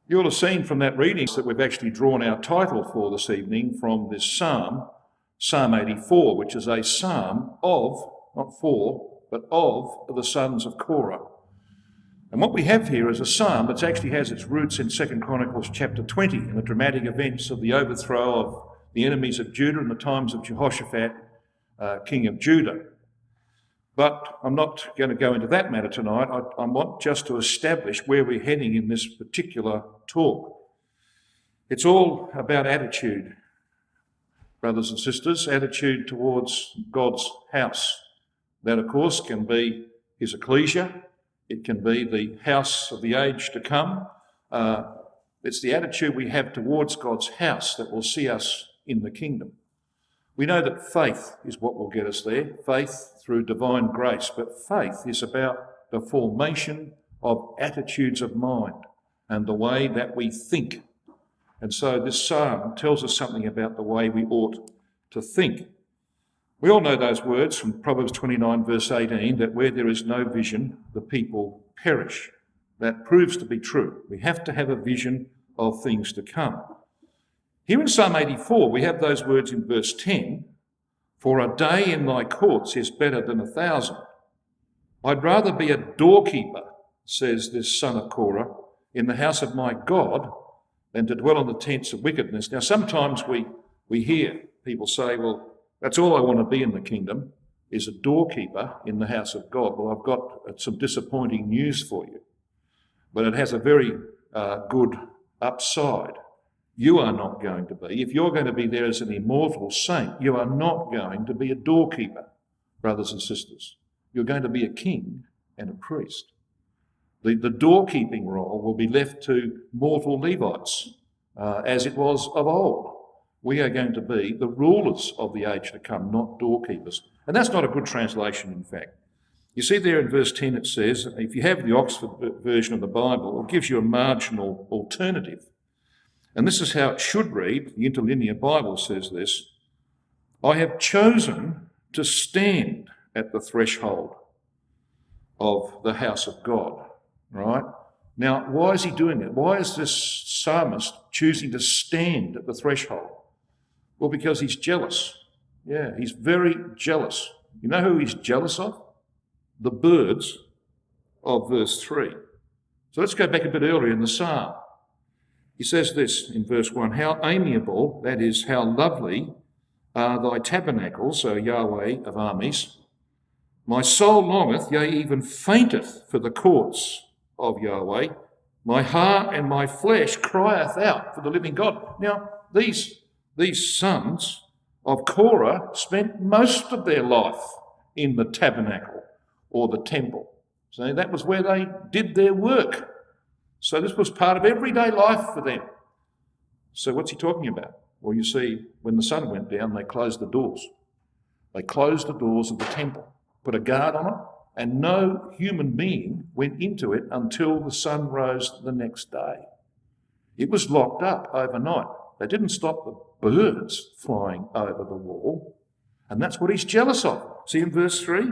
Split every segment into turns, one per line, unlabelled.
You'll have seen from that reading that we've actually drawn our title for this evening from this psalm, Psalm 84, which is a psalm of, not for, but of the sons of Korah. And what we have here is a psalm that actually has its roots in 2 Chronicles chapter 20, in the dramatic events of the overthrow of the enemies of Judah in the times of Jehoshaphat, king of Judah. But I'm not going to go into that matter tonight. I want just to establish where we're heading in this particular talk. It's all about attitude, brothers and sisters, attitude towards God's house. That, of course, can be his ecclesia. It can be the house of the age to come. It's the attitude we have towards God's house that will see us in the kingdom. We know that faith is what will get us there, faith through divine grace, but faith is about the formation of attitudes of mind and the way that we think. And so this psalm tells us something about the way we ought to think. We all know those words from Proverbs 29 verse 18, that where there is no vision, the people perish. That proves to be true. We have to have a vision of things to come. Here in Psalm 84, we have those words in verse 10, "For a day in thy courts is better than 1,000. I'd rather be a doorkeeper," says this son of Korah, "in the house of my God than to dwell in the tents of wickedness." Now, sometimes we hear people say, well, that's all I want to be in the kingdom, is a doorkeeper in the house of God. Well, I've got some disappointing news for you, but it has a very good upside. You are not going to be. If you're going to be there as an immortal saint, you are not going to be a doorkeeper, brothers and sisters. You're going to be a king and a priest. The doorkeeping role will be left to mortal Levites, as it was of old. We are going to be the rulers of the age to come, not doorkeepers. And that's not a good translation, in fact. You see there in verse 10 it says, if you have the Oxford version of the Bible, it gives you a marginal alternative. And this is how it should read. The Interlinear Bible says this: "I have chosen to stand at the threshold of the house of God." Right? Now, why is he doing it? Why is this psalmist choosing to stand at the threshold? Well, because he's jealous. Yeah, he's very jealous. You know who he's jealous of? The birds of verse 3. So let's go back a bit earlier in the psalm. He says this in verse 1, "How amiable, that is, how lovely, are thy tabernacles, O Yahweh of armies. My soul longeth, yea, even fainteth for the courts of Yahweh. My heart and my flesh crieth out for the living God." Now, these sons of Korah spent most of their life in the tabernacle or the temple. So that was where they did their work. So this was part of everyday life for them. So what's he talking about? Well, you see, when the sun went down, they closed the doors. They closed the doors of the temple, put a guard on it, and no human being went into it until the sun rose the next day. It was locked up overnight. They didn't stop the birds flying over the wall, and that's what he's jealous of. See in verse 3,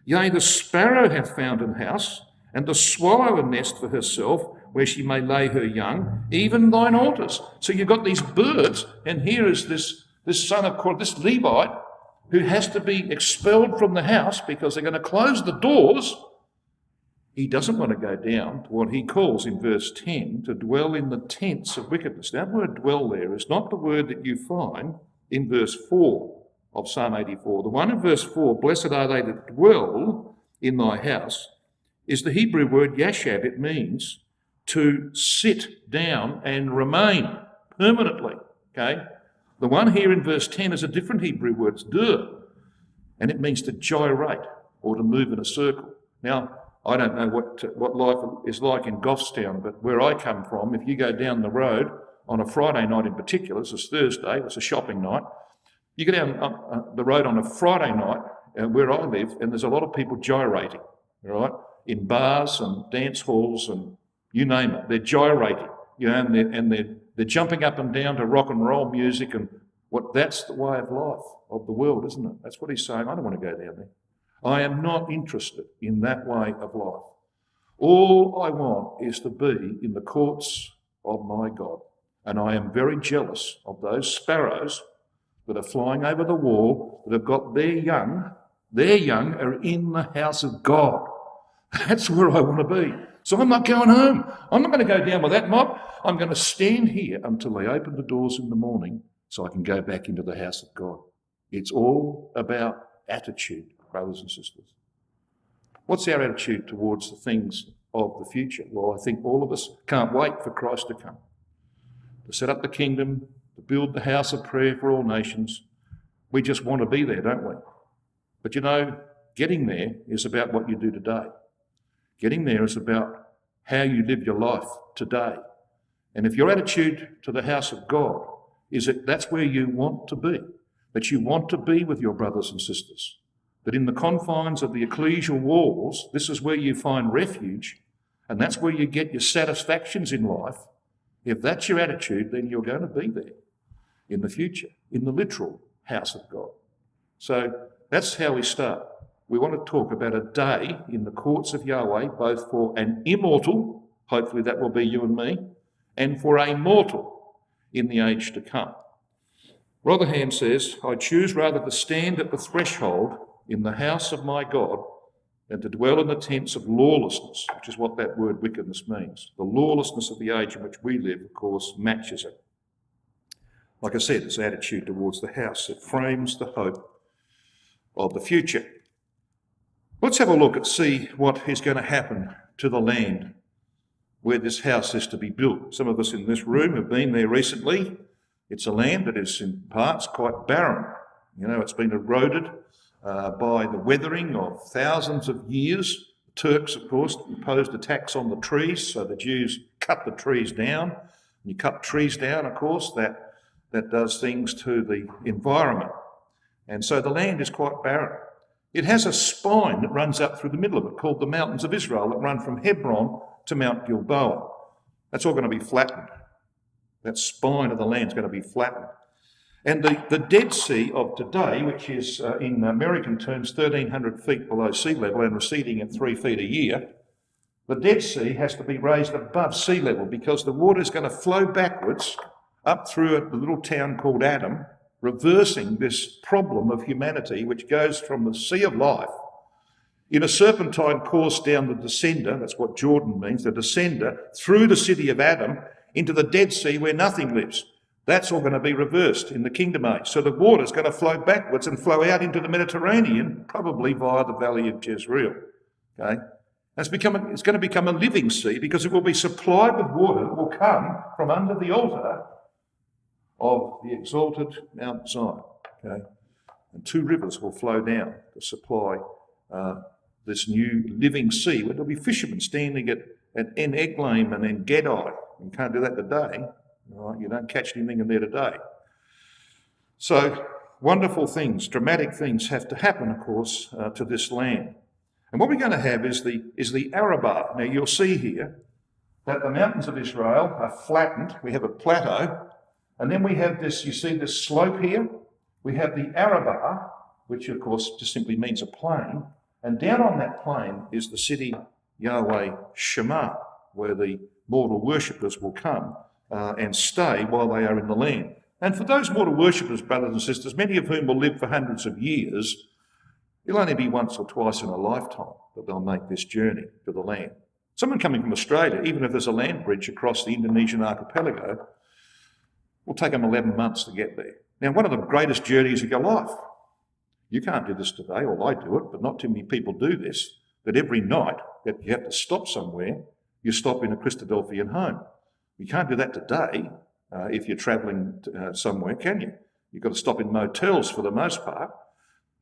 "Yea, the sparrow hath found an house, and the swallow a nest for herself, where she may lay her young, even thine altars." So you've got these birds, and here is this son of Korah, this Levite, who has to be expelled from the house because they're going to close the doors. He doesn't want to go down to what he calls in verse 10, to dwell in the tents of wickedness. That word dwell there is not the word that you find in verse 4 of Psalm 84. The one in verse 4, "Blessed are they that dwell in thy house," is the Hebrew word yashab. It means to sit down and remain permanently. Okay? The one here in verse 10 is a different Hebrew word, it's dur, and it means to gyrate or to move in a circle. Now, I don't know what life is like in Goffstown, but where I come from, if you go down the road on a Friday night in particular, this is Thursday, it's a shopping night, you go down the road on a Friday night where I live, and there's a lot of people gyrating, right, in bars and dance halls and you name it. They're gyrating, you know, and they're jumping up and down to rock and roll music, and that's the way of life of the world, isn't it? That's what he's saying. I don't want to go down there. I am not interested in that way of life. All I want is to be in the courts of my God. And I am very jealous of those sparrows that are flying over the wall that have got their young are in the house of God. That's where I want to be. So I'm not going home. I'm not going to go down with that mob. I'm going to stand here until they open the doors in the morning so I can go back into the house of God. It's all about attitude, brothers and sisters. What's our attitude towards the things of the future? Well, I think all of us can't wait for Christ to come, to set up the kingdom, to build the house of prayer for all nations. We just want to be there, don't we? But you know, getting there is about what you do today. Getting there is about how you live your life today. And if your attitude to the house of God is that that's where you want to be, that you want to be with your brothers and sisters, that in the confines of the ecclesial walls, this is where you find refuge, and that's where you get your satisfactions in life. If that's your attitude, then you're going to be there in the future, in the literal house of God. So that's how we start. We want to talk about a day in the courts of Yahweh, both for an immortal, hopefully that will be you and me, and for a mortal in the age to come. Rotherham says, I choose rather to stand at the threshold in the house of my God than to dwell in the tents of lawlessness, which is what that word wickedness means. The lawlessness of the age in which we live, of course, matches it. Like I said, it's attitude towards the house. It frames the hope of the future. Let's have a look and see what is going to happen to the land where this house is to be built. Some of us in this room have been there recently. It's a land that is in parts quite barren. You know, it's been eroded by the weathering of thousands of years. The Turks, of course, imposed a tax on the trees, so the Jews cut the trees down. When you cut trees down, of course, that does things to the environment. And so the land is quite barren. It has a spine that runs up through the middle of it called the mountains of Israel that run from Hebron to Mount Gilboa. That's all going to be flattened. That spine of the land is going to be flattened. And the Dead Sea of today, which is in American terms 1,300 feet below sea level and receding at 3 feet a year, the Dead Sea has to be raised above sea level because the water is going to flow backwards up through a little town called Adam, reversing this problem of humanity which goes from the sea of life in a serpentine course down the descender, that's what Jordan means, the descender, through the city of Adam into the Dead Sea where nothing lives. That's all going to be reversed in the kingdom age. So the water is going to flow backwards and flow out into the Mediterranean, probably via the valley of Jezreel. Okay? It's going to become a living sea because it will be supplied with water that will come from under the altar of the exalted Mount Zion. Okay? And 2 rivers will flow down to supply this new living sea, where there'll be fishermen standing at En Eglaim and En Gedi. You can't do that today. Right? You don't catch anything in there today. So wonderful things, dramatic things have to happen, of course, to this land. And what we're going to have is the Arabah. Now you'll see here that the mountains of Israel are flattened. We have a plateau. And then we have this, you see this slope here? We have the Arabah, which of course just simply means a plain. And down on that plain is the city Yahweh Shema, where the mortal worshippers will come and stay while they are in the land. And for those mortal worshippers, brothers and sisters, many of whom will live for hundreds of years, it'll only be once or twice in a lifetime that they'll make this journey to the land. Someone coming from Australia, even if there's a land bridge across the Indonesian archipelago, will take them 11 months to get there. Now, one of the greatest journeys of your life. You can't do this today, or I do it, but not too many people do this, that every night that you have to stop somewhere, you stop in a Christadelphian home. You can't do that today if you're travelling somewhere, can you? You've got to stop in motels for the most part.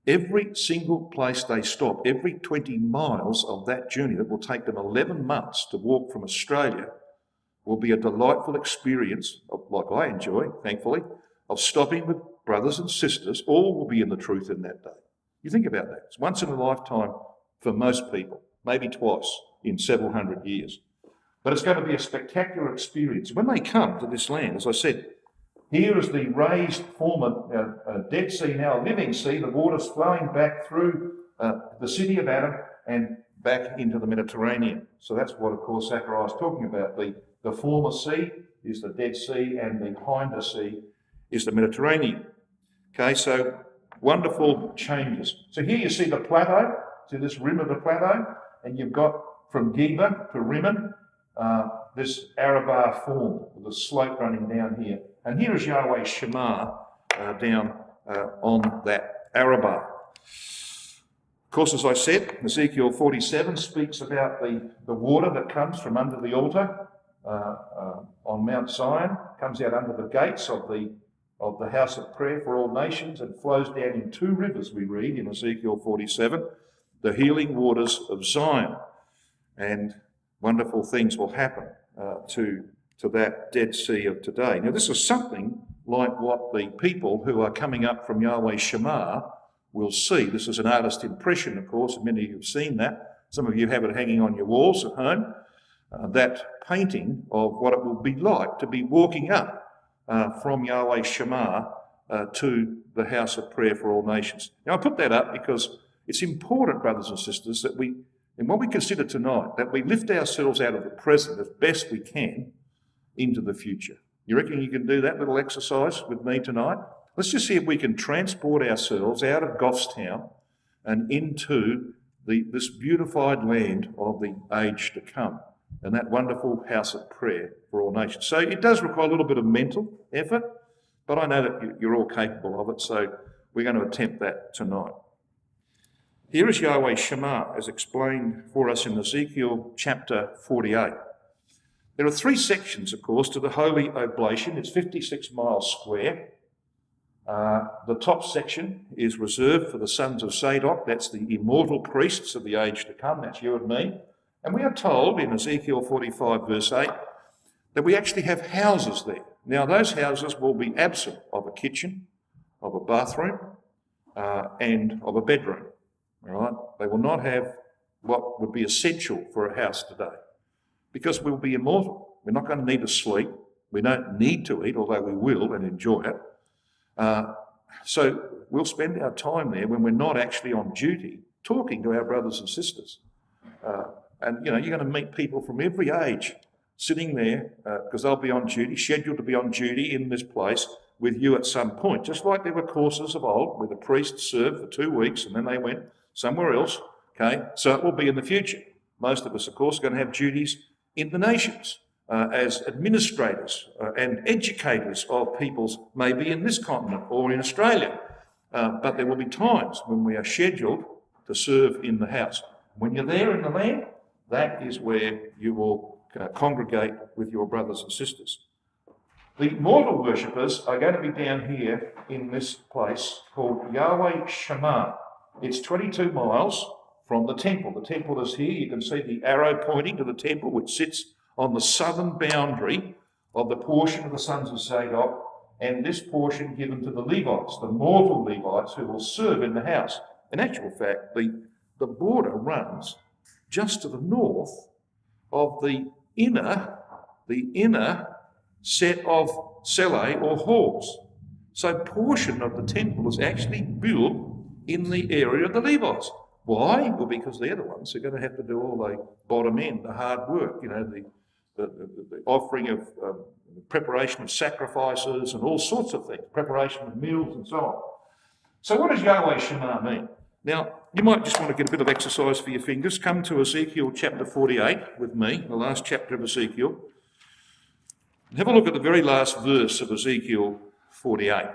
Every single place they stop, every 20 miles of that journey that will take them 11 months to walk from Australia will be a delightful experience, like I enjoy, thankfully, of stopping with brothers and sisters. All will be in the truth in that day. You think about that. It's once in a lifetime for most people, maybe twice in several hundred years. But it's going to be a spectacular experience. When they come to this land, as I said, here is the raised former Dead Sea, now a living sea. The water's flowing back through the city of Adam and back into the Mediterranean. So that's what, of course, Zechariah is talking about, the The former sea is the Dead Sea, and the hinder sea is the Mediterranean. Okay, so wonderful changes. So here you see the plateau, see this rim of the plateau, and you've got from Geba to Rimmon, this Arabah form with a slope running down here. And here is Yahweh Shema down on that Arabah. Of course, as I said, Ezekiel 47 speaks about the water that comes from under the altar on Mount Zion, comes out under the gates of the house of prayer for all nations and flows down in two rivers, we read in Ezekiel 47, the healing waters of Zion. And wonderful things will happen to that Dead Sea of today. Now, this is something like what the people who are coming up from Yahweh Shema will see. This is an artist's impression, of course, and many of you have seen that. Some of you have it hanging on your walls at home. That painting of what it will be like to be walking up from Yahweh Shema to the house of prayer for all nations. Now, I put that up because it's important, brothers and sisters, that we, in what we consider tonight, that we lift ourselves out of the present as best we can into the future. You reckon you can do that little exercise with me tonight? Let's just see if we can transport ourselves out of Goffstown and into this beautified land of the age to come, and that wonderful house of prayer for all nations. So it does require a little bit of mental effort, but I know that you're all capable of it, so we're going to attempt that tonight. Here is Yahweh Shema as explained for us in Ezekiel chapter 48. There are three sections, of course, to the Holy Oblation. It's 56 miles square. The top section is reserved for the sons of Zadok. That's the immortal priests of the age to come. That's you and me. And we are told in Ezekiel 45 verse 8 that we actually have houses there. Now, those houses will be absent of a kitchen, of a bathroom, and of a bedroom. All right? They will not have what would be essential for a house today, because we'll be immortal. We're not going to need to sleep. We don't need to eat, although we will and enjoy it. So we'll spend our time there when we're not actually on duty, talking to our brothers and sisters. And, you're going to meet people from every age sitting there because they'll be on duty, scheduled to be on duty in this place with you at some point, just like there were courses of old where the priests served for 2 weeks and then they went somewhere else. Okay, so it will be in the future. Most of us, of course, are going to have duties in the nations as administrators and educators of peoples, maybe in this continent or in Australia. But there will be times when we are scheduled to serve in the house. When you're there in the land, that is where you will congregate with your brothers and sisters. The mortal worshippers are going to be down here in this place called Yahweh Shema. It's 22 miles from the temple. The temple is here. You can see the arrow pointing to the temple, which sits on the southern boundary of the portion of the sons of Zadok, and this portion given to the Levites, the mortal Levites, who will serve in the house. In actual fact, the border runs just to the north of the inner set of celae or halls. So portion of the temple is actually built in the area of the Levites. Why? Well, because they're the ones who are going to have to do all the bottom end, the hard work, the offering of preparation of sacrifices and all sorts of things, preparation of meals and so on. So what does Yahweh Shema mean? Now, you might just want to get a bit of exercise for your fingers. Come to Ezekiel chapter 48 with me, the last chapter of Ezekiel. And have a look at the very last verse of Ezekiel 48.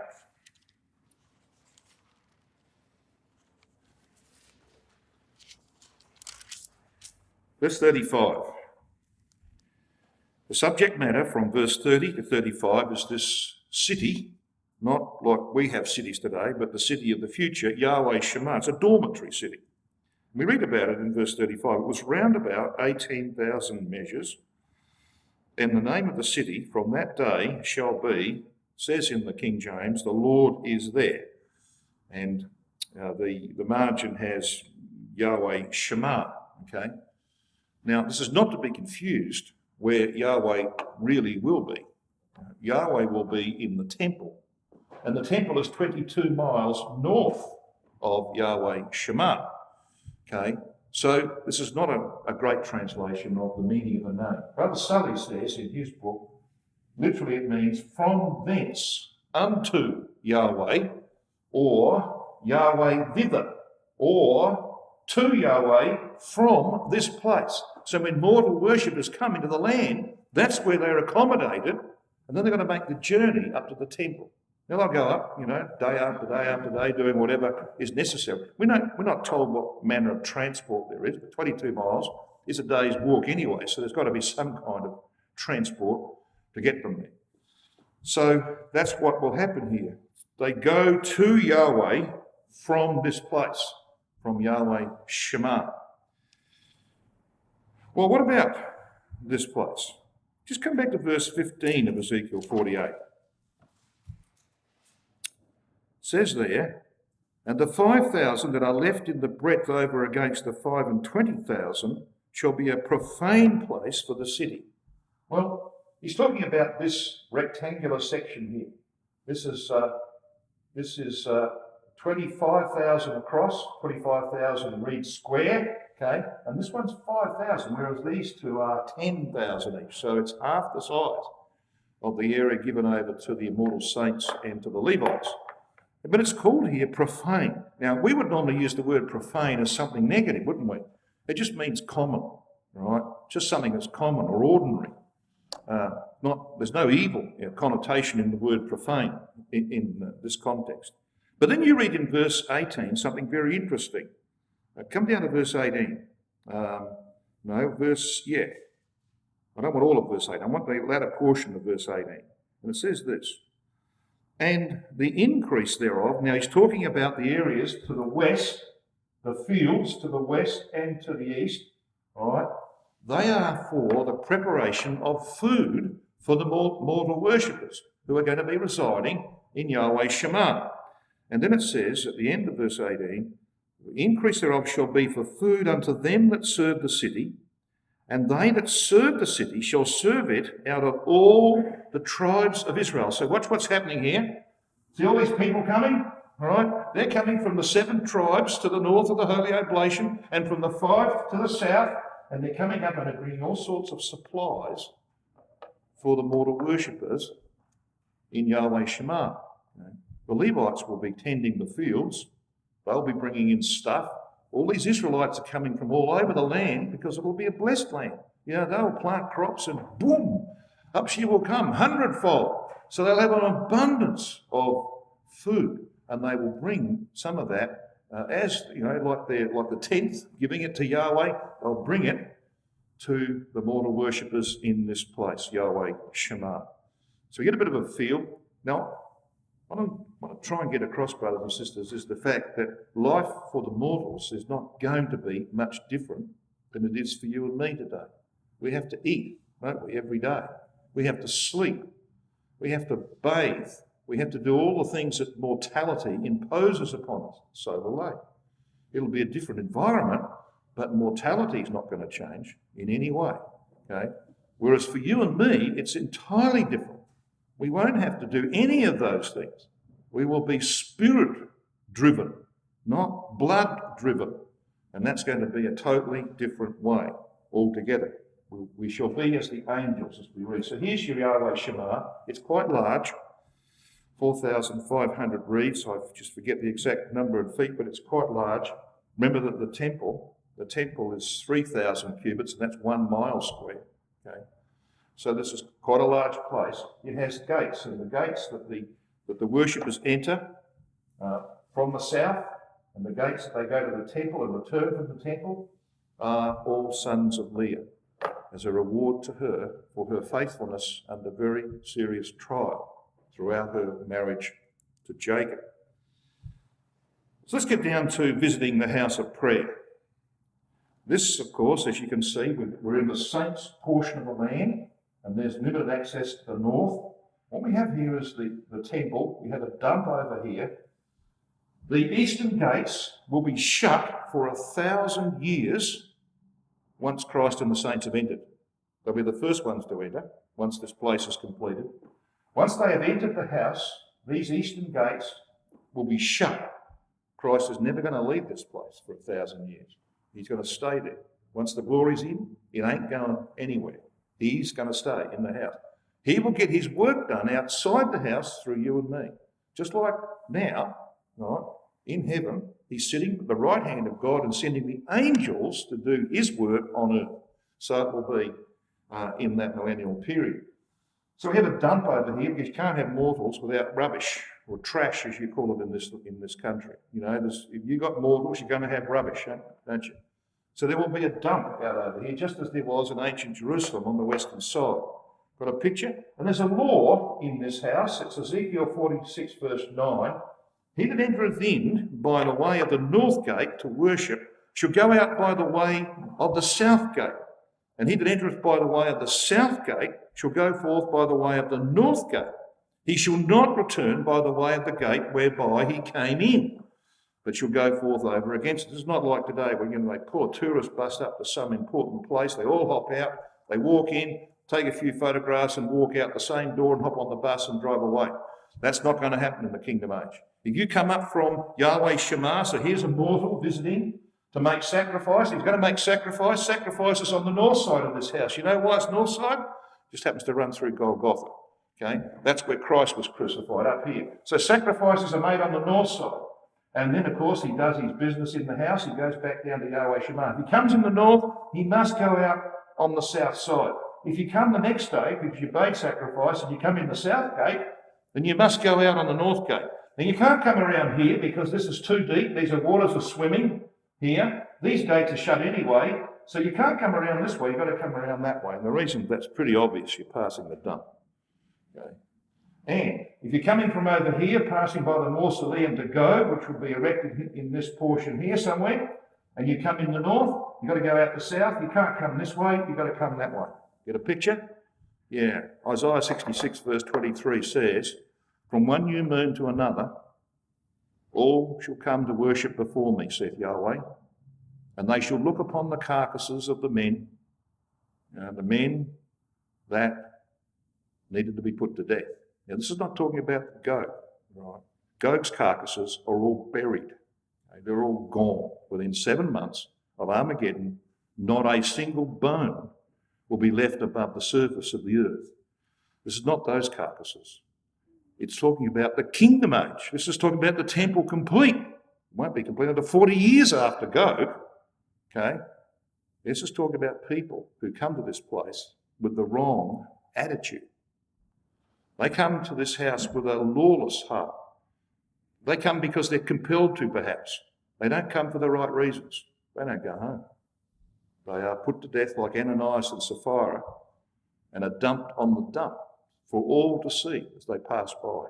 Verse 35. The subject matter from verse 30 to 35 is this city, not like we have cities today, but the city of the future, Yahweh Shema. It's a dormitory city. We read about it in verse 35. It was round about 18,000 measures, and the name of the city from that day shall be, says in the King James, the Lord is there. And the margin has Yahweh Shema, okay? Now, this is not to be confused where Yahweh really will be. Yahweh will be in the temple, and the temple is 22 miles north of Yahweh Shema. Okay, So this is not a great translation of the meaning of the name. Brother Sully says in his book, literally it means from thence unto Yahweh, or Yahweh thither, or to Yahweh from this place. So when mortal worshippers come into the land, that's where they're accommodated, and then they're going to make the journey up to the temple. Now they'll go up, day after day after day, doing whatever is necessary. We're not told what manner of transport there is, but 22 miles is a day's walk anyway, so there's got to be some kind of transport to get them there. So that's what will happen here. They go to Yahweh from this place, from Yahweh Shema. Well, what about this place? Just come back to verse 15 of Ezekiel 48. It says there, and the 5,000 that are left in the breadth over against the 25,000 shall be a profane place for the city. Well, he's talking about this rectangular section here. This is 25,000 across, 25,000 reads square, okay? And this one's 5,000, whereas these two are 10,000 each. So it's half the size of the area given over to the immortal saints and to the Levites. But it's called here profane. Now, we would normally use the word profane as something negative, wouldn't we? It just means common, right? Just something that's common or ordinary. There's no evil connotation in the word profane in this context. But then you read in verse 18 something very interesting. Come down to verse 18. I don't want all of verse 18. I want the latter portion of verse 18. And it says this, and the increase thereof, now he's talking about the areas to the west, the fields to the west and to the east, all right? They are for the preparation of food for the mortal worshippers who are going to be residing in Yahweh Shema. And then it says at the end of verse 18, the increase thereof shall be for food unto them that serve the city, and they that serve the city shall serve it out of all the tribes of Israel. So watch what's happening here. See all these people coming? All right? They're coming from the 7 tribes to the north of the Holy Oblation and from the 5 to the south, and they're coming up and they're bringing all sorts of supplies for the mortal worshippers in Yahweh Shema. The Levites will be tending the fields. They'll be bringing in stuff. All these Israelites are coming from all over the land because it will be a blessed land. They'll plant crops and boom, up she will come, 100-fold. So they'll have an abundance of food, and they will bring some of that like the tenth, giving it to Yahweh. They'll bring it to the mortal worshippers in this place, Yahweh Shema. So we get a bit of a feel. Now, what I want to try and get across, brothers and sisters, is the fact that life for the mortals is not going to be much different than it is for you and me today. We have to eat, don't we, every day. We have to sleep. We have to bathe. We have to do all the things that mortality imposes upon us. So will they. It'll be a different environment, but mortality is not going to change in any way. Okay? Whereas for you and me, it's entirely different. We won't have to do any of those things. We will be spirit-driven, not blood-driven. And that's going to be a totally different way altogether. We shall be as the angels, as we read. So here's your Yahweh Shema. It's quite large, 4,500 reeds. I just forget the exact number of feet, but it's quite large. Remember that the temple is 3,000 cubits, and that's 1 mile square. Okay. So this is quite a large place. It has gates, and the gates that the worshippers enter from the south, and the gates that they go to the temple and return from the temple are all sons of Leah, as a reward to her for her faithfulness under very serious trial throughout her marriage to Jacob. So let's get down to visiting the house of prayer. This, of course, as you can see, we're in the saints' portion of the land, and there's limited access to the north. What we have here is the temple. We have a dump over here. The eastern gates will be shut for 1,000 years once Christ and the saints have entered. They'll be the first ones to enter once this place is completed. Once they have entered the house, these eastern gates will be shut. Christ is never going to leave this place for 1,000 years. He's going to stay there. Once the glory's in, it ain't going anywhere. He's going to stay in the house. He will get his work done outside the house through you and me. Just like now, right, in heaven, he's sitting at the right hand of God and sending the angels to do his work on earth. So it will be in that millennial period. So we have a dump over here because you can't have mortals without rubbish, or trash as you call it in this country. You know, if you've got mortals, you're going to have rubbish, don't you? So there will be a dump out over here, just as there was in ancient Jerusalem on the western side. Got a picture? And there's a law in this house. It's Ezekiel 46 verse 9. He that entereth in by the way of the north gate to worship shall go out by the way of the south gate. And he that entereth by the way of the south gate shall go forth by the way of the north gate. He shall not return by the way of the gate whereby he came in, but shall go forth over against it. This is not like today when they pull a tourist bus up to some important place, they all hop out, they walk in, take a few photographs and walk out the same door and hop on the bus and drive away. That's not going to happen in the kingdom age. If you come up from Yahweh Shema, so here's a mortal visiting to make sacrifice. He's going to make sacrifice. Sacrifice is on the north side of this house. You know why it's north side? Just happens to run through Golgotha. Okay, that's where Christ was crucified, up here. So sacrifices are made on the north side. And then, of course, he does his business in the house. He goes back down to Yahweh Shema. If he comes in the north, he must go out on the south side. If you come the next day, because you made sacrifice, and you come in the south gate, then you must go out on the north gate. Now, you can't come around here because this is too deep. These are waters for swimming here. These gates are shut anyway, so you can't come around this way. You've got to come around that way. And the reason that's pretty obvious, you're passing the dump. Okay. And if you're coming from over here, passing by the mausoleum to Gog, which will be erected in this portion here somewhere, and you come in the north, you've got to go out the south. You can't come this way. You've got to come that way. Get a picture? Yeah. Isaiah 66 verse 23 says, from one new moon to another, all shall come to worship before me, saith Yahweh, and they shall look upon the carcasses of the men that needed to be put to death. Now, this is not talking about Gog, right? Gog's carcasses are all buried. Okay? They're all gone. Within 7 months of Armageddon, not a single bone will be left above the surface of the earth. This is not those carcasses. It's talking about the kingdom age. This is talking about the temple complete. It won't be complete until 40 years after Gog. Okay? This is talking about people who come to this place with the wrong attitude. They come to this house with a lawless heart. They come because they're compelled to, perhaps. They don't come for the right reasons. They don't go home. They are put to death like Ananias and Sapphira and are dumped on the dump for all to see as they pass by.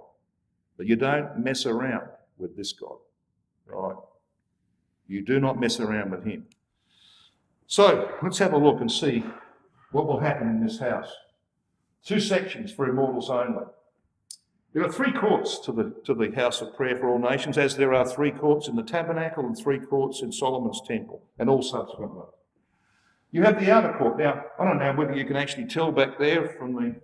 But you don't mess around with this God, right? You do not mess around with him. So let's have a look and see what will happen in this house. 2 sections for immortals only. There are 3 courts to the house of prayer for all nations, as there are 3 courts in the tabernacle and 3 courts in Solomon's temple, and all subsequent ones. You have the outer court. Now, I don't know whether you can actually tell back there from the...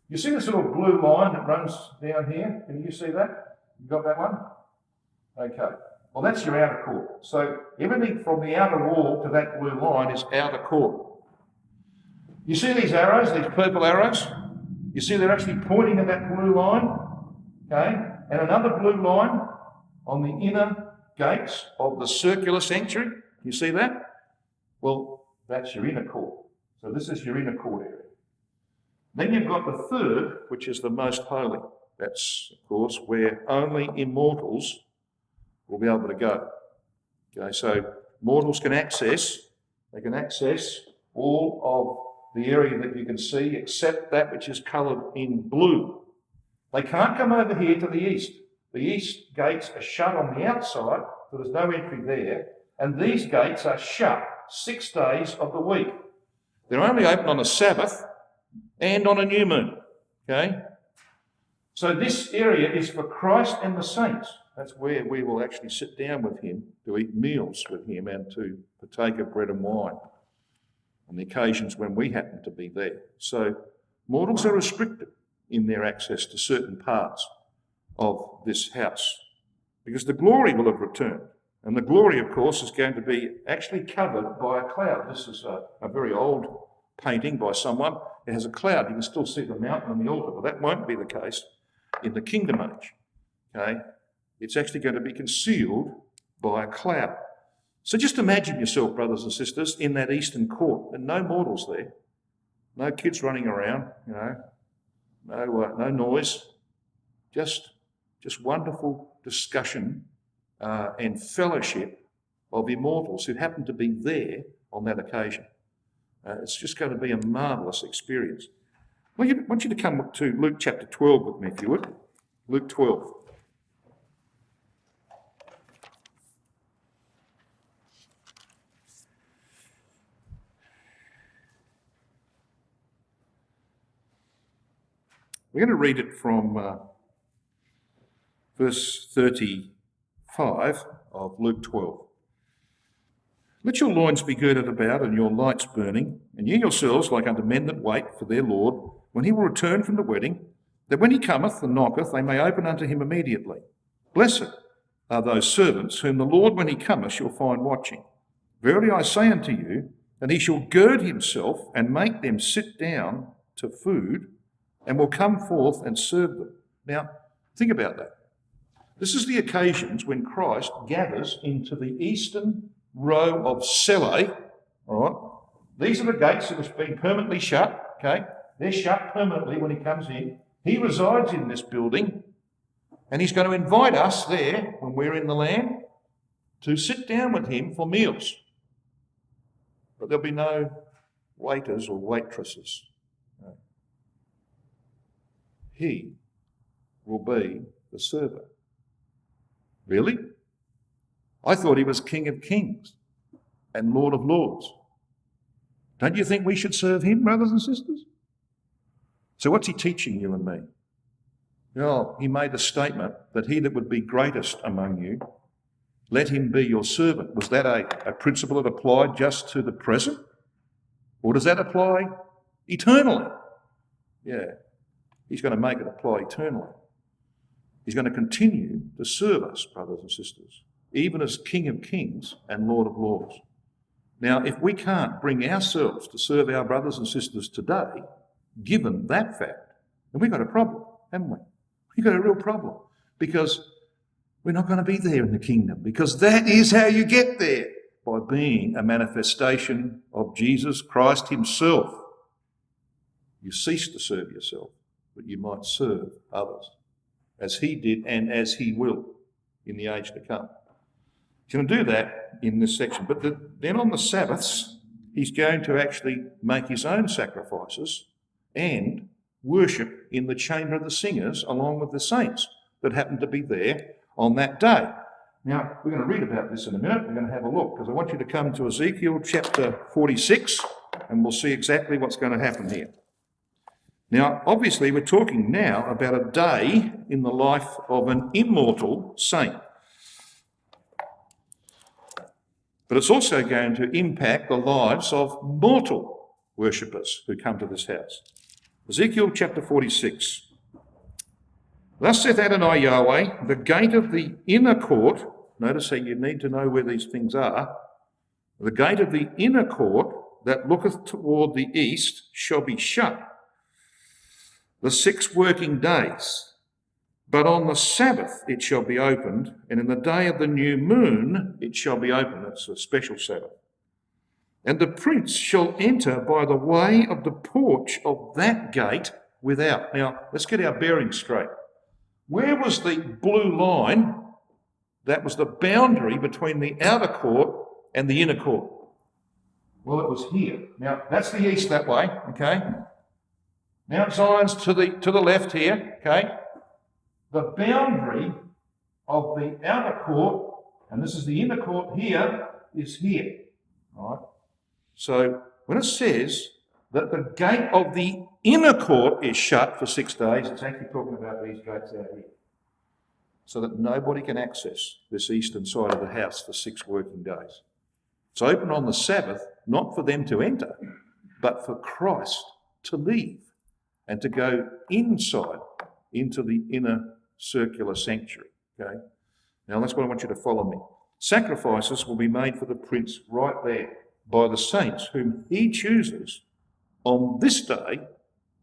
You see this little blue line that runs down here? Can you see that? You got that one? Okay. Well, that's your outer court. So everything from the outer wall to that blue line is outer court. You see these arrows, these purple arrows? You see they're actually pointing at that blue line, okay? And another blue line on the inner gates of the circular sanctuary. You see that? Well, that's your inner court. So this is your inner court area. Then you've got the third, which is the most holy. That's, of course, where only immortals will be able to go. Okay, so mortals can access, all of the area that you can see except that which is coloured in blue. They can't come over here to the east. The east gates are shut on the outside, so there's no entry there, and these gates are shut 6 days of the week. They're only open on a Sabbath and on a new moon, okay? So this area is for Christ and the saints. That's where we will actually sit down with him to eat meals with him and to partake of bread and wine on the occasions when we happen to be there. So mortals are restricted in their access to certain parts of this house because the glory will have returned. And the glory, of course, is going to be actually covered by a cloud. This is a very old painting by someone. It has a cloud. You can still see the mountain and the altar. Well, that won't be the case in the kingdom age. Okay? It's actually going to be concealed by a cloud. So just imagine yourself, brothers and sisters, in that eastern court, and no mortals there, no kids running around, no noise, just wonderful discussion and fellowship of immortals who happen to be there on that occasion. It's just going to be a marvellous experience. I want you to come to Luke chapter 12 with me, if you would. Luke 12. We're going to read it from verse 35 of Luke 12. Let your loins be girded about and your lights burning, and ye yourselves like unto men that wait for their Lord, when he will return from the wedding, that when he cometh and knocketh, they may open unto him immediately. Blessed are those servants whom the Lord, when he cometh, shall find watching. Verily I say unto you, that he shall gird himself and make them sit down to food, and will come forth and serve them. Now, think about that. This is the occasions when Christ gathers into the eastern row of Celle, all right? These are the gates that have been permanently shut, okay? They're shut permanently when he comes in. He resides in this building, and he's going to invite us there, when we're in the land, to sit down with him for meals. But there'll be no waiters or waitresses. No. He will be the server. Really? I thought he was King of Kings and Lord of Lords. Don't you think we should serve him, brothers and sisters? So what's he teaching you and me? Well, he made a statement that he that would be greatest among you, let him be your servant. Was that a principle that applied just to the present? Or does that apply eternally? Yeah, he's going to make it apply eternally. He's going to continue to serve us, brothers and sisters, even as King of Kings and Lord of Lords. Now, if we can't bring ourselves to serve our brothers and sisters today, given that fact, then we've got a problem, haven't we? We've got a real problem, because we're not going to be there in the kingdom, because that is how you get there, by being a manifestation of Jesus Christ himself. You cease to serve yourself, but you might serve others, as he did and as he will in the age to come. He's going to do that in this section. But then on the Sabbaths, he's going to actually make his own sacrifices and worship in the chamber of the singers along with the saints that happen to be there on that day. Now, we're going to read about this in a minute. We're going to have a look, because I want you to come to Ezekiel chapter 46, and we'll see exactly what's going to happen here. Now, obviously, we're talking now about a day in the life of an immortal saint. But it's also going to impact the lives of mortal worshippers who come to this house. Ezekiel chapter 46. Thus saith Adonai Yahweh, the gate of the inner court, notice how you need to know where these things are, the gate of the inner court that looketh toward the east shall be shut the 6 working days, but on the Sabbath it shall be opened, and in the day of the new moon it shall be opened. That's a special Sabbath. And the prince shall enter by the way of the porch of that gate without. Now, let's get our bearings straight. Where was the blue line that was the boundary between the outer court and the inner court? Well, it was here. Now, that's the east that way, okay? Mount Zion's to the left here, okay? The boundary of the outer court, and this is the inner court here, is here, all right? So when it says that the gate of the inner court is shut for 6 days, it's actually talking about these gates out here, so that nobody can access this eastern side of the house for 6 working days. It's open on the Sabbath, not for them to enter, but for Christ to leave and to go inside into the inner circular sanctuary, okay? Now that's what I want you to follow me. sacrifices will be made for the prince right there by the saints whom he chooses on this day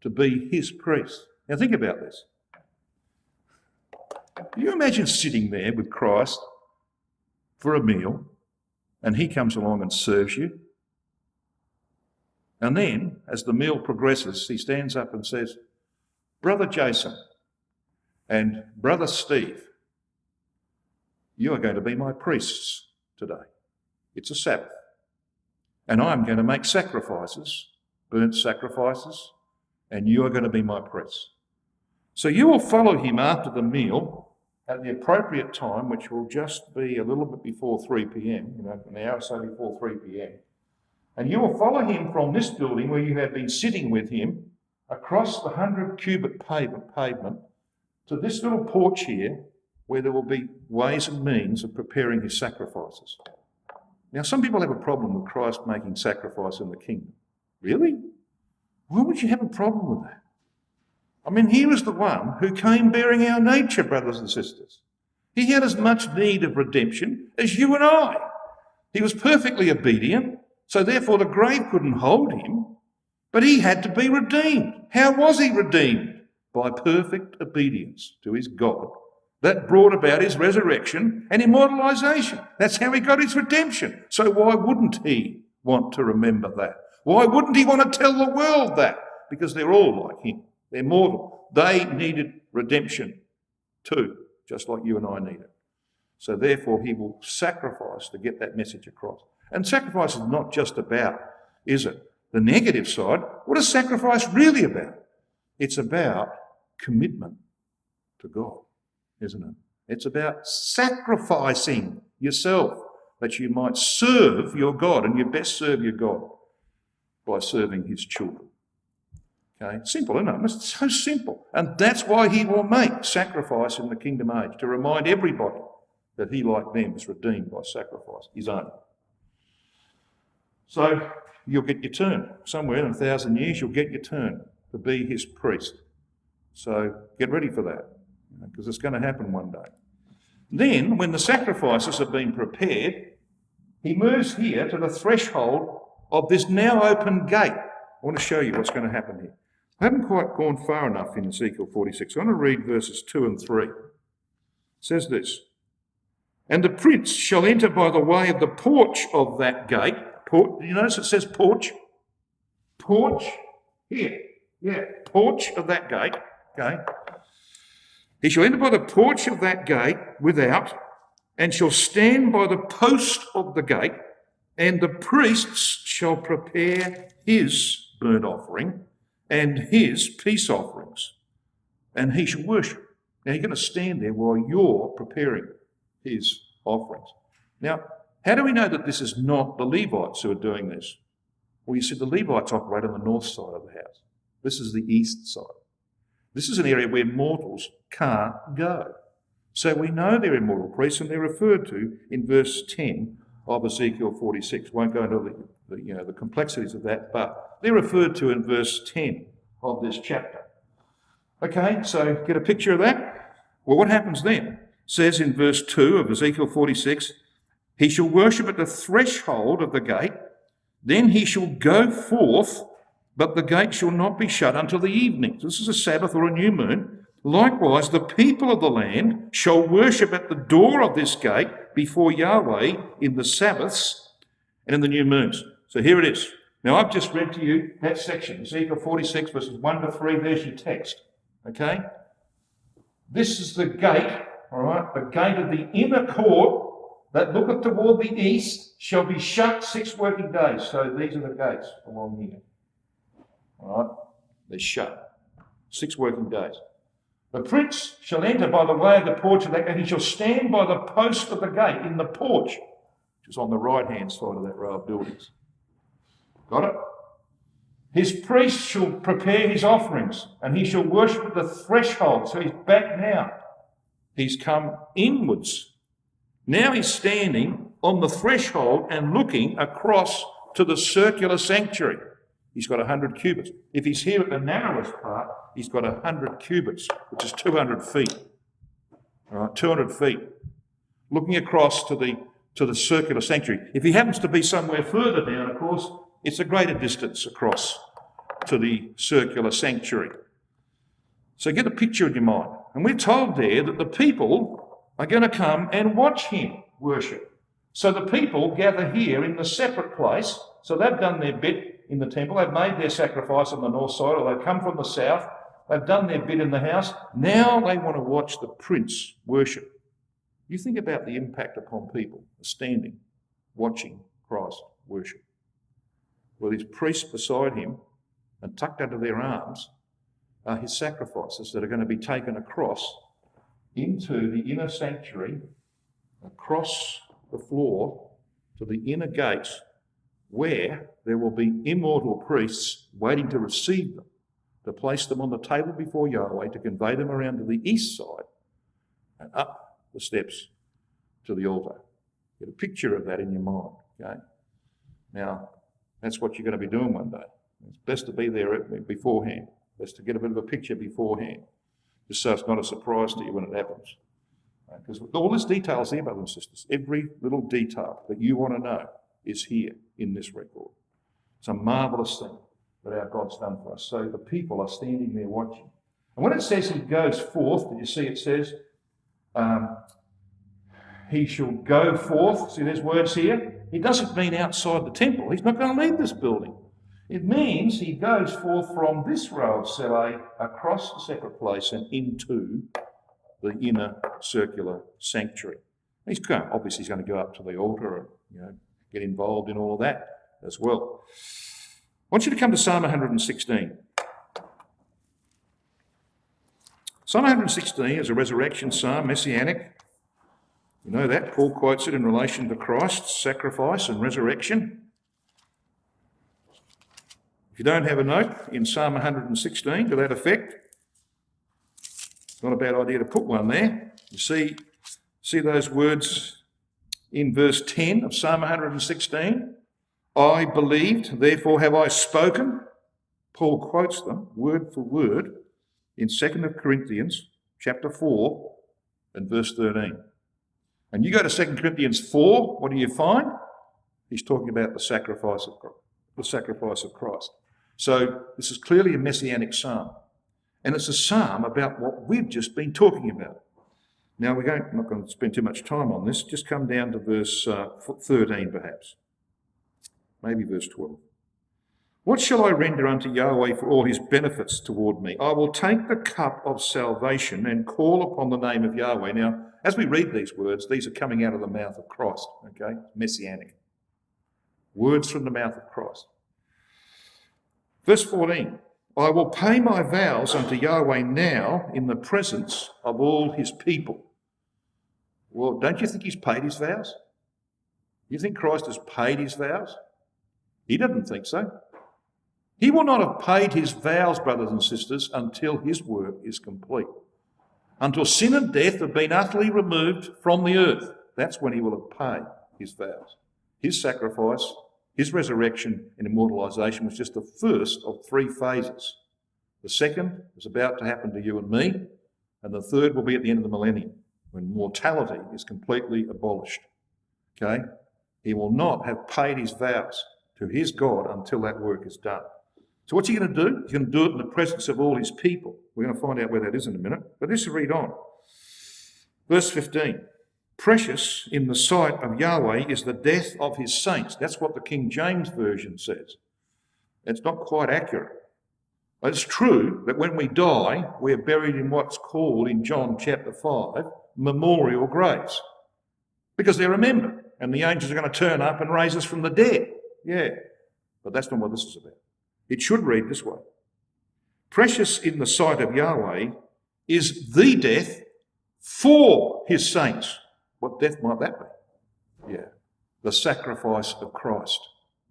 to be his priest. Now think about this. Can you imagine sitting there with Christ for a meal and he comes along and serves you? And then, as the meal progresses, he stands up and says, Brother Jason and Brother Steve, you are going to be my priests today. It's a Sabbath. And I'm going to make sacrifices, burnt sacrifices, and you are going to be my priests. So you will follow him after the meal at the appropriate time, which will just be a little bit before 3 p.m, an hour or so before 3 p.m. And you will follow him from this building where you have been sitting with him across the 100-cubit pavement to this little porch here where there will be ways and means of preparing his sacrifices. Now, some people have a problem with Christ making sacrifice in the kingdom. Really? Why would you have a problem with that? I mean, he was the one who came bearing our nature, brothers and sisters. He had as much need of redemption as you and I. He was perfectly obedient, so therefore the grave couldn't hold him, but he had to be redeemed. How was he redeemed? By perfect obedience to his God. That brought about his resurrection and immortalisation. That's how he got his redemption. So why wouldn't he want to remember that? Why wouldn't he want to tell the world that? Because they're all like him. They're mortal. They needed redemption too, just like you and I need it. So therefore he will sacrifice to get that message across. And sacrifice is not just about, is it, the negative side. What is sacrifice really about? It's about commitment to God, isn't it? It's about sacrificing yourself that you might serve your God, and you best serve your God by serving his children. Okay, simple, isn't it? It's so simple. And that's why he will make sacrifice in the kingdom age, to remind everybody that he, like them, is redeemed by sacrifice, his own. So you'll get your turn. Somewhere in 1,000 years, you'll get your turn to be his priest. So get ready for that, because it's going to happen one day. Then, when the sacrifices have been prepared, he moves here to the threshold of this now open gate. I want to show you what's going to happen here. I haven't quite gone far enough in Ezekiel 46. I want to read verses 2 and 3. It says this, And the prince shall enter by the way of the porch of that gate. You notice it says porch? Porch here. Yeah, porch of that gate. Okay. He shall enter by the porch of that gate without, and shall stand by the post of the gate, and the priests shall prepare his burnt offering and his peace offerings, and he shall worship. Now you're going to stand there while you're preparing his offerings. Now, how do we know that this is not the Levites who are doing this? Well, you see, the Levites operate on the north side of the house. This is the east side. This is an area where mortals can't go. So we know they're immortal priests, and they're referred to in verse 10 of Ezekiel 46. Won't go into the complexities of that, but they're referred to in verse 10 of this chapter. Okay, so get a picture of that? Well, what happens then? It says in verse 2 of Ezekiel 46, He shall worship at the threshold of the gate, then he shall go forth, but the gate shall not be shut until the evening. So this is a Sabbath or a new moon. Likewise, the people of the land shall worship at the door of this gate before Yahweh in the Sabbaths and in the new moons. So here it is. Now, I've just read to you that section, Ezekiel 46, verses 1 to 3. There's your text. Okay? This is the gate, all right? The gate of the inner court that looketh toward the east shall be shut 6 working days. So these are the gates along here. All right? They're shut. 6 working days. The prince shall enter by the way of the porch of that gate. He shall stand by the post of the gate in the porch, which is on the right-hand side of that row of buildings. Got it? His priest shall prepare his offerings, and he shall worship at the threshold. So he's back now. He's come inwards. Now he's standing on the threshold and looking across to the circular sanctuary. He's got 100 cubits. If he's here at the narrowest part, he's got 100 cubits, which is 200 feet. All right, 200 feet. Looking across to the to the circular sanctuary. If he happens to be somewhere further down, of course, it's a greater distance across to the circular sanctuary. So get a picture in your mind. And we're told there that the people are going to come and watch him worship. So the people gather here in the separate place. So they've done their bit in the temple. They've made their sacrifice on the north side, or they've come from the south. They've done their bit in the house. Now they want to watch the prince worship. You think about the impact upon people standing, watching Christ worship. Well, his priests beside him, and tucked under their arms, are his sacrifices that are going to be taken across into the inner sanctuary, across the floor to the inner gates, where there will be immortal priests waiting to receive them, to place them on the table before Yahweh, to convey them around to the east side and up the steps to the altar. Get a picture of that in your mind, okay? Now, that's what you're going to be doing one day. It's best to be there beforehand. Best to get a bit of a picture beforehand, just so it's not a surprise to you when it happens. Because all this detail is here, brothers and sisters. Every little detail that you want to know is here in this record. It's a marvellous thing that our God's done for us. So the people are standing there watching. And when it says he goes forth, did you see it says, he shall go forth. See, there's words here. He doesn't mean outside the temple. He's not going to leave this building. It means he goes forth from this row of celae across the separate place and into the inner circular sanctuary. Obviously he's going to go up to the altar and get involved in all of that as well. I want you to come to Psalm 116. Psalm 116 is a resurrection psalm, messianic. You know that. Paul quotes it in relation to Christ's sacrifice and resurrection. If you don't have a note in Psalm 116 to that effect, it's not a bad idea to put one there. You see those words in verse 10 of Psalm 116? I believed, therefore have I spoken. Paul quotes them word for word in 2 Corinthians chapter 4 and verse 13. And you go to 2 Corinthians 4, what do you find? He's talking about the sacrifice of Christ. So this is clearly a messianic psalm. And it's a psalm about what we've just been talking about. Now, I'm not going to spend too much time on this. Just come down to verse 13 perhaps. Maybe verse 12. What shall I render unto Yahweh for all his benefits toward me? I will take the cup of salvation and call upon the name of Yahweh. Now, as we read these words, these are coming out of the mouth of Christ, okay? Messianic. Words from the mouth of Christ. Verse 14, I will pay my vows unto Yahweh now in the presence of all his people. Well, don't you think he's paid his vows? You think Christ has paid his vows? He doesn't think so. He will not have paid his vows, brothers and sisters, until his work is complete. Until sin and death have been utterly removed from the earth. That's when he will have paid his vows. His sacrifice, his resurrection and immortalisation was just the first of three phases. The second is about to happen to you and me, and the third will be at the end of the millennium, when mortality is completely abolished. Okay? He will not have paid his vows to his God until that work is done. So what's he going to do? He's going to do it in the presence of all his people. We're going to find out where that is in a minute. But let's read on. Verse 15. Precious in the sight of Yahweh is the death of his saints. That's what the King James Version says. It's not quite accurate. It's true that when we die, we're buried in what's called, in John chapter 5, memorial graves. Because they're remembered, and the angels are going to turn up and raise us from the dead. Yeah, but that's not what this is about. It should read this way. Precious in the sight of Yahweh is the death for his saints. What death might that be? Yeah, the sacrifice of Christ.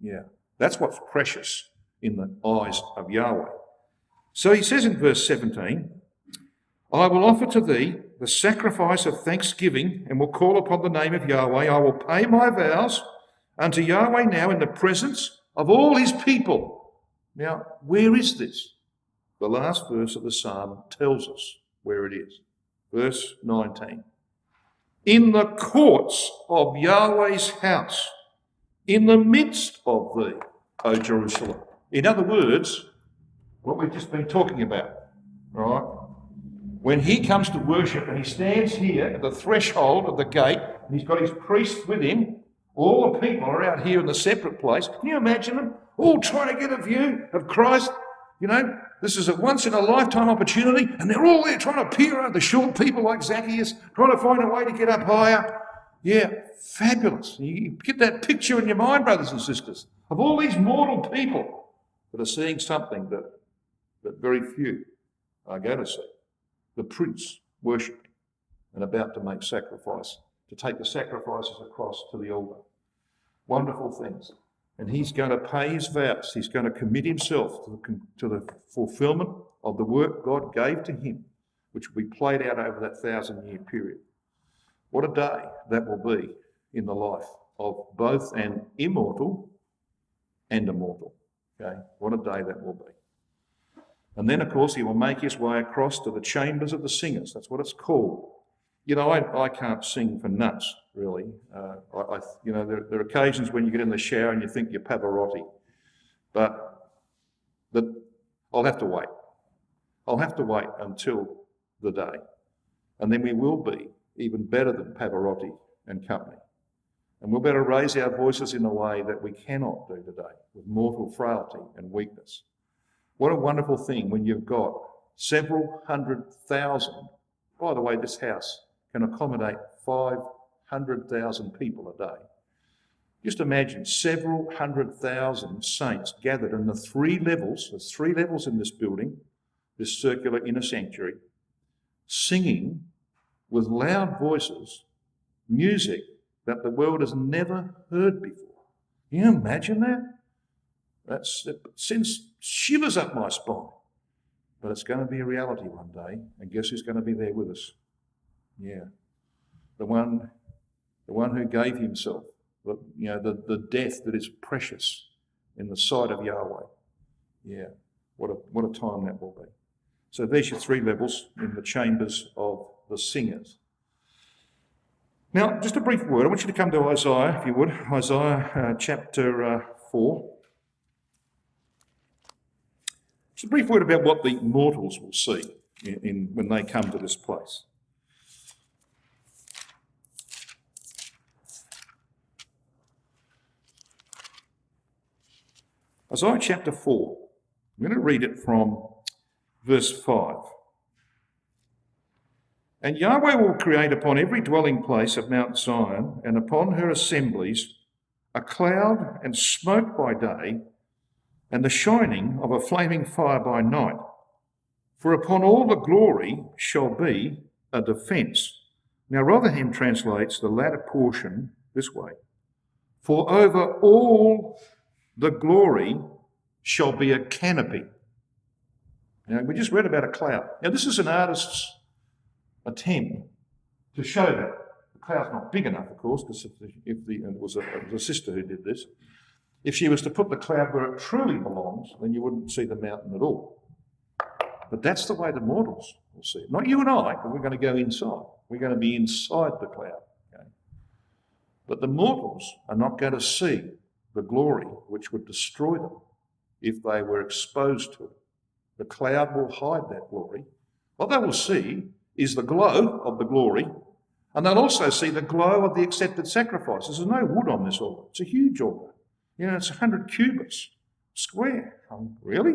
Yeah, that's what's precious in the eyes of Yahweh. So he says in verse 17, I will offer to thee the sacrifice of thanksgiving and will call upon the name of Yahweh. I will pay my vows unto Yahweh now in the presence of all his people. Now, where is this? The last verse of the psalm tells us where it is. Verse 19. in the courts of Yahweh's house, in the midst of thee, O Jerusalem. In other words, what we've just been talking about, right? When he comes to worship and he stands here at the threshold of the gate, and he's got his priests with him, all the people are out here in the separate place. Can you imagine them all trying to get a view of Christ? You know, this is a once-in-a-lifetime opportunity, and they're all there trying to peer over the short people like Zacchaeus, trying to find a way to get up higher. Yeah, fabulous. You get that picture in your mind, brothers and sisters, of all these mortal people that are seeing something that very few are going to see. The prince worshipping and about to make sacrifice, to take the sacrifices across to the altar. Wonderful things. And he's going to pay his vows. He's going to commit himself to the fulfillment of the work God gave to him, which will be played out over that 1,000-year period. What a day that will be in the life of both an immortal and a mortal. Okay? What a day that will be. And then, of course, he will make his way across to the chambers of the singers. That's what it's called. You know, I can't sing for nuts, really. You know, there are occasions when you get in the shower and you think you're Pavarotti. But I'll have to wait. I'll have to wait until the day. And then we will be even better than Pavarotti and company. And we'll better raise our voices in a way that we cannot do today, with mortal frailty and weakness. What a wonderful thing when you've got several 100,000. By the way, this house can accommodate 500,000 people a day. Just imagine several 100,000 saints gathered in the 3 levels, there's 3 levels in this building, this circular inner sanctuary, singing with loud voices, music that the world has never heard before. Can you imagine that? That sends shivers up my spine. But it's going to be a reality one day, and guess who's going to be there with us? Yeah, the one who gave himself, the death that is precious in the sight of Yahweh. Yeah, what a time that will be. So there's your 3 levels in the chambers of the singers. Now, just a brief word. I want you to come to Isaiah, if you would. Isaiah chapter 4. Just a brief word about what the mortals will see when they come to this place. Isaiah chapter 4. I'm going to read it from verse 5. And Yahweh will create upon every dwelling place of Mount Zion and upon her assemblies a cloud and smoke by day, and the shining of a flaming fire by night. For upon all the glory shall be a defence. Now Rotherham translates the latter portion this way. For over all the glory shall be a canopy. Now, we just read about a cloud. Now, this is an artist's attempt to show that the cloud's not big enough, of course, because it was a sister who did this. If she was to put the cloud where it truly belongs, then you wouldn't see the mountain at all. But that's the way the mortals will see it. Not you and I, but we're going to go inside. We're going to be inside the cloud. Okay? But the mortals are not going to see the glory which would destroy them if they were exposed to it. The cloud will hide that glory. What they will see is the glow of the glory, and they'll also see the glow of the accepted sacrifices. There's no wood on this altar. It's a huge altar. You know, it's 100 cubits square. Really?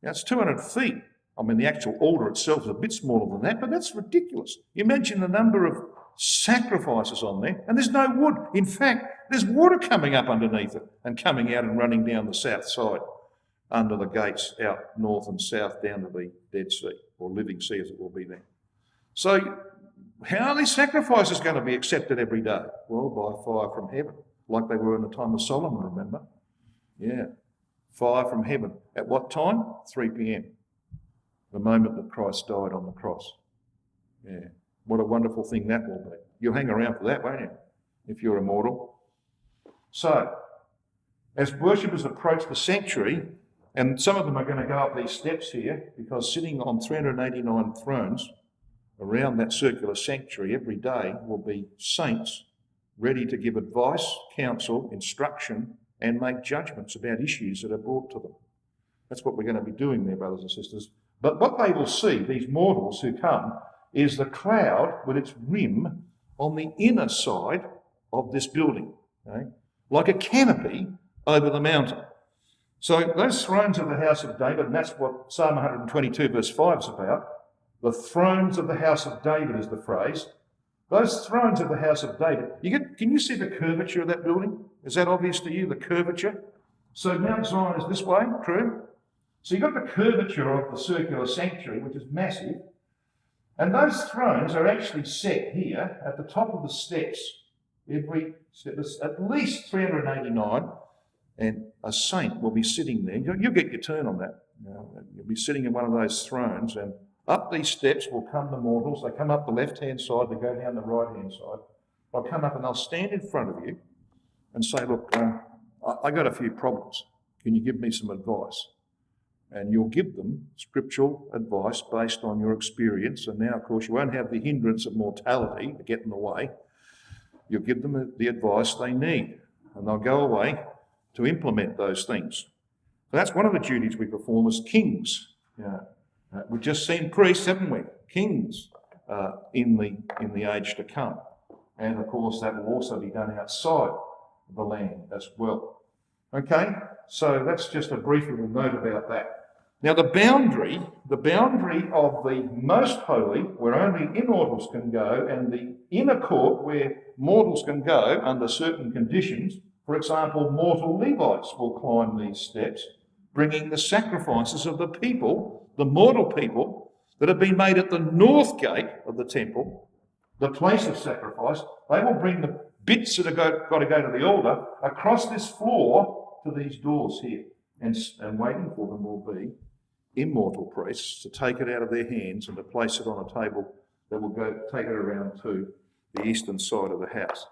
Now, it's 200 feet. I mean, the actual altar itself is a bit smaller than that, but that's ridiculous. You imagine the number of sacrifices on there, and there's no wood. In fact, there's water coming up underneath it and coming out and running down the south side under the gates out north and south down to the Dead Sea, or Living Sea as it will be then. So how are these sacrifices going to be accepted every day? Well, by fire from heaven, like they were in the time of Solomon, remember? Yeah, fire from heaven. At what time? 3 p.m, the moment that Christ died on the cross. Yeah, what a wonderful thing that will be. You'll hang around for that, won't you, if you're immortal? So, as worshippers approach the sanctuary, and some of them are going to go up these steps here, because sitting on 389 thrones around that circular sanctuary every day will be saints ready to give advice, counsel, instruction, and make judgments about issues that are brought to them. That's what we're going to be doing there, brothers and sisters. But what they will see, these mortals who come, is the cloud with its rim on the inner side of this building, okay? Like a canopy over the mountain. So those thrones of the house of David, and that's what Psalm 122 verse 5 is about. The thrones of the house of David is the phrase. Those thrones of the house of David, can you see the curvature of that building? Is that obvious to you, the curvature? So Mount Zion is this way, true? So you've got the curvature of the circular sanctuary, which is massive. And those thrones are actually set here at the top of the steps. Every step is at least 389, and a saint will be sitting there. You'll get your turn on that. You'll be sitting in one of those thrones, and up these steps will come the mortals. They come up the left-hand side, they go down the right-hand side. They'll come up and they'll stand in front of you and say, look, I got a few problems. Can you give me some advice? And you'll give them scriptural advice based on your experience. And now, of course, you won't have the hindrance of mortality to get in the way. You'll give them the advice they need, and they'll go away to implement those things. So that's one of the duties we perform as kings. We've just seen priests, haven't we? Kings in the age to come. And, of course, that will also be done outside the land as well. Okay, so that's just a brief little note about that. Now, the boundary of the most holy, where only immortals can go, and the inner court, where mortals can go under certain conditions. For example, mortal Levites will climb these steps, bringing the sacrifices of the people, the mortal people, that have been made at the north gate of the temple, the place of sacrifice. They will bring the bits that have got to go to the altar across this floor to these doors here. And waiting for them will be immortal priests to take it out of their hands and to place it on a table that will go take it around to the eastern side of the house.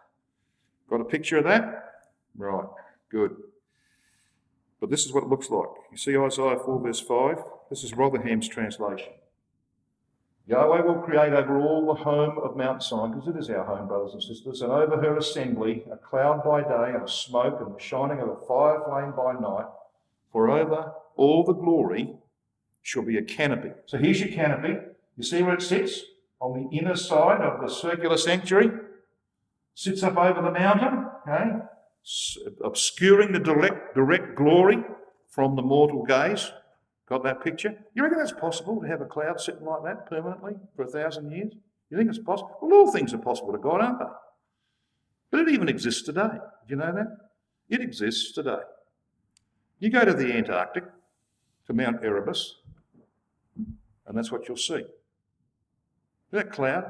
Got a picture of that? Right, good. But this is what it looks like. You see Isaiah 4 verse 5? This is Rotherham's translation. Yahweh will create over all the home of Mount Zion, because it is our home, brothers and sisters, and over her assembly a cloud by day and a smoke and the shining of a fire flame by night. For over all the glory shall be a canopy. So here's your canopy. You see where it sits? On the inner side of the circular sanctuary. Sits up over the mountain, okay? Obscuring the direct glory from the mortal gaze. Got that picture? You reckon that's possible to have a cloud sitting like that permanently for 1,000 years? You think it's possible? Well, all things are possible to God, aren't they? But it even exists today. Do you know that? It exists today. You go to the Antarctic, to Mount Erebus, and that's what you'll see. That cloud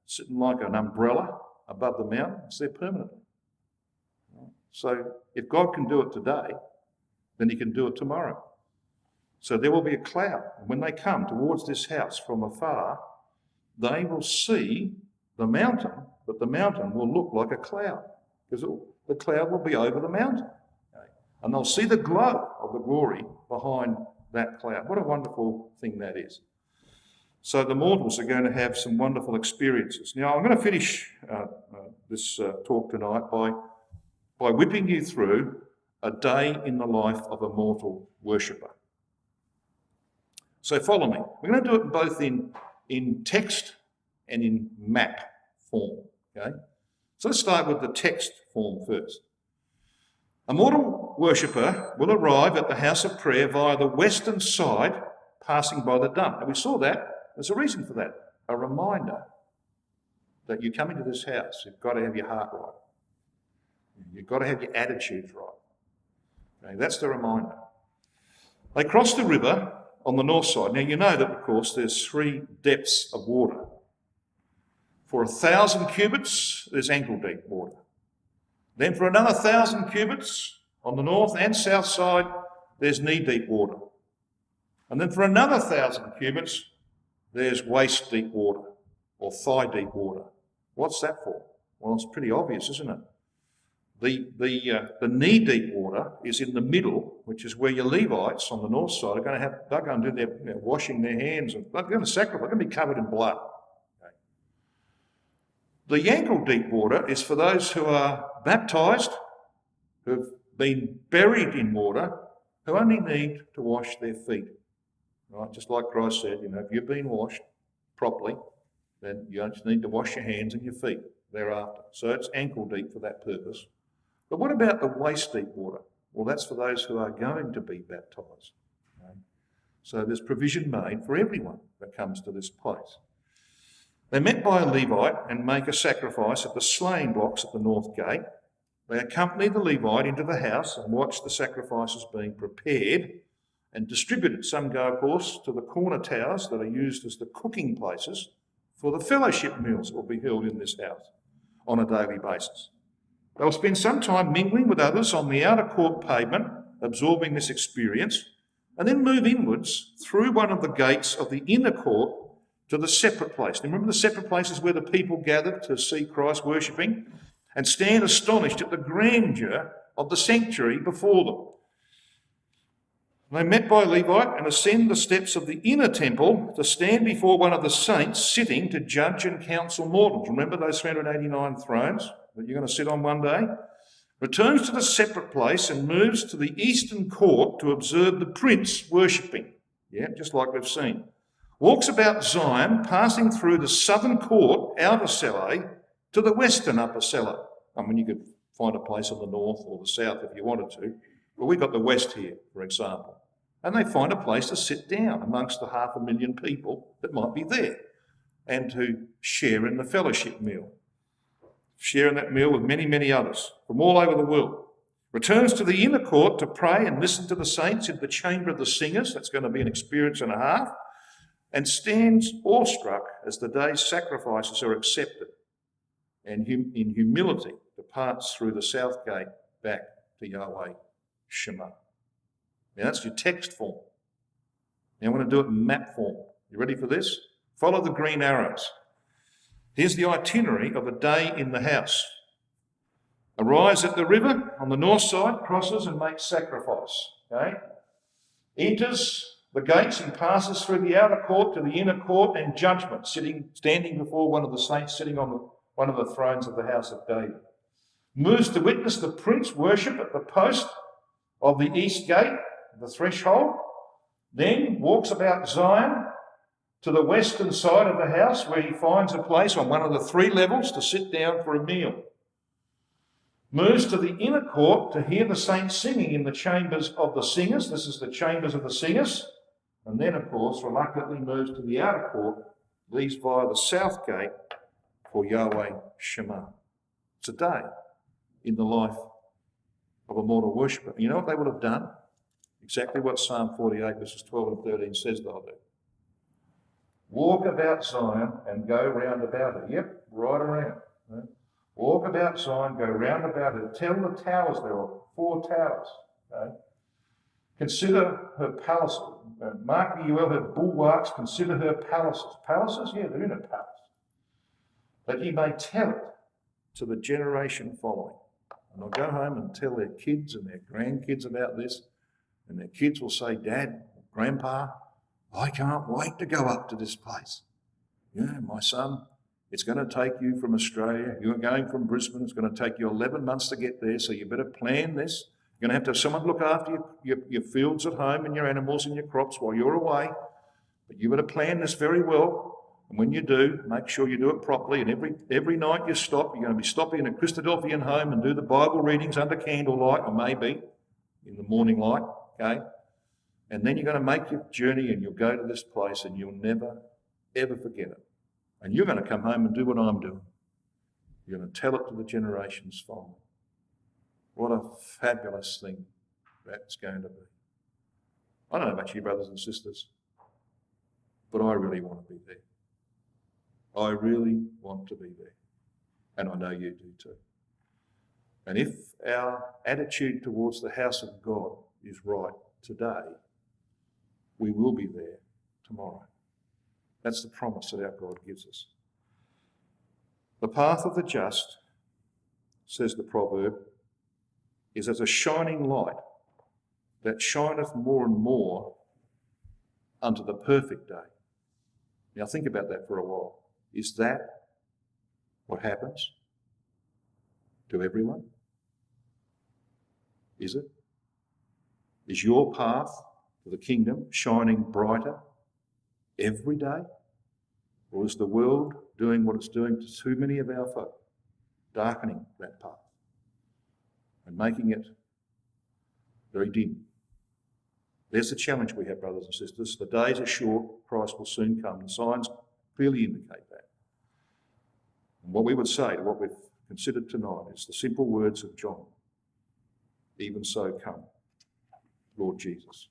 sitting like an umbrella above the mountain, it's there permanently. So if God can do it today, then he can do it tomorrow. So there will be a cloud. And when they come towards this house from afar, they will see the mountain, but the mountain will look like a cloud, because the cloud will be over the mountain. Okay? And they'll see the glow of the glory behind that cloud. What a wonderful thing that is. So the mortals are going to have some wonderful experiences. Now, I'm going to finish this talk tonight by whipping you through a day in the life of a mortal worshipper. So follow me. We're going to do it both in text and in map form. Okay? So let's start with the text form first. A mortal worshipper will arrive at the house of prayer via the western side, passing by the dump. And we saw that. There's a reason for that. A reminder that you come into this house, you've got to have your heart right. You've got to have your attitudes right. Okay? That's the reminder. They cross the river on the north side. Now, you know that, of course, there's 3 depths of water. For 1,000 cubits, there's ankle-deep water. Then for another 1,000 cubits, on the north and south side, there's knee-deep water. And then for another 1,000 cubits, there's waist-deep water, or thigh-deep water. What's that for? Well, it's pretty obvious, isn't it? The knee-deep water is in the middle, which is where your Levites on the north side are going to do their washing their hands, and they're going to sacrifice. They're going to be covered in blood. Okay. The ankle-deep water is for those who are baptised, who've been buried in water, who only need to wash their feet. Right? Just like Christ said, if you've been washed properly, then you just need to wash your hands and your feet thereafter. So it's ankle-deep for that purpose. But what about the waist-deep water? Well, that's for those who are going to be baptised. Right? So there's provision made for everyone that comes to this place. They met by a Levite and make a sacrifice at the slaying blocks at the north gate. They accompany the Levite into the house and watch the sacrifices being prepared and distributed. Some go, of course, to the corner towers that are used as the cooking places for the fellowship meals that will be held in this house on a daily basis. They'll spend some time mingling with others on the outer court pavement, absorbing this experience, and then move inwards through one of the gates of the inner court to the separate place. Now, remember the separate places where the people gathered to see Christ worshipping and stand astonished at the grandeur of the sanctuary before them. They met by a Levite and ascend the steps of the inner temple to stand before one of the saints sitting to judge and counsel mortals. Remember those 389 thrones that you're going to sit on one day? Returns to the separate place and moves to the eastern court to observe the prince worshipping. Yeah, just like we've seen. Walks about Zion, passing through the southern court, outer cellar, to the western upper cellar. I mean, you could find a place in the north or the south if you wanted to, but we've got the west here, for example. And they find a place to sit down amongst the 500,000 people that might be there and to share in the fellowship meal. Share in that meal with many, many others from all over the world. Returns to the inner court to pray and listen to the saints in the chamber of the singers. That's going to be an experience and a half. And stands awestruck as the day's sacrifices are accepted, and in humility departs through the south gate back to Yahweh Shema. Now that's your text form. Now I'm going to do it in map form. You ready for this? Follow the green arrows. Here's the itinerary of a day in the house. Arrives at the river on the north side, crosses and makes sacrifice. Okay? Enters the gates and passes through the outer court to the inner court and judgment, standing before one of the saints sitting on one of the thrones of the house of David. Moves to witness the prince worship at the post of the east gate, the threshold. Then walks about Zion to the western side of the house where he finds a place on one of the 3 levels to sit down for a meal. Moves to the inner court to hear the saints singing in the chambers of the singers. This is the chambers of the singers. And then, of course, reluctantly moves to the outer court, leaves via the south gate for Yahweh Shema. It's a day in the life of a mortal worshipper. You know what they would have done? Exactly what Psalm 48 verses 12 and 13 says they'll do. Walk about Zion and go round about it. Yep, right around. Right? Walk about Zion, go round about it. Tell the towers there are 4 towers. Okay? Consider her palaces. Mark the her bulwarks, consider her palaces. Palaces? Yeah, they're in a palace. That ye may tell it to the generation following. And they'll go home and tell their kids and their grandkids about this. And their kids will say, Dad, Grandpa, I can't wait to go up to this place. Yeah, my son, it's going to take you from Australia. You're going from Brisbane. It's going to take you 11 months to get there, so you better plan this. You're going to have someone look after your fields at home and your animals and your crops while you're away. But you better plan this very well. And when you do, make sure you do it properly. And every night you stop, you're going to be stopping in a Christadelphian home and do the Bible readings under candlelight, or maybe in the morning light, okay? And then you're going to make your journey and you'll go to this place and you'll never, ever forget it. And you're going to come home and do what I'm doing. You're going to tell it to the generations following. What a fabulous thing that's going to be. I don't know about you, brothers and sisters, but I really want to be there. I really want to be there. And I know you do too. And if our attitude towards the house of God is right today, we will be there tomorrow. That's the promise that our God gives us. The path of the just, says the proverb, is as a shining light that shineth more and more unto the perfect day. Now think about that for a while. Is that what happens to everyone? Is it? Is your path to the kingdom shining brighter every day? Or is the world doing what it's doing to too many of our folk, darkening that path and making it very dim? There's the challenge we have, brothers and sisters. The days are short, Christ will soon come. The signs clearly indicate that. And what we would say to what we've considered tonight is the simple words of John. Even so come, Lord Jesus.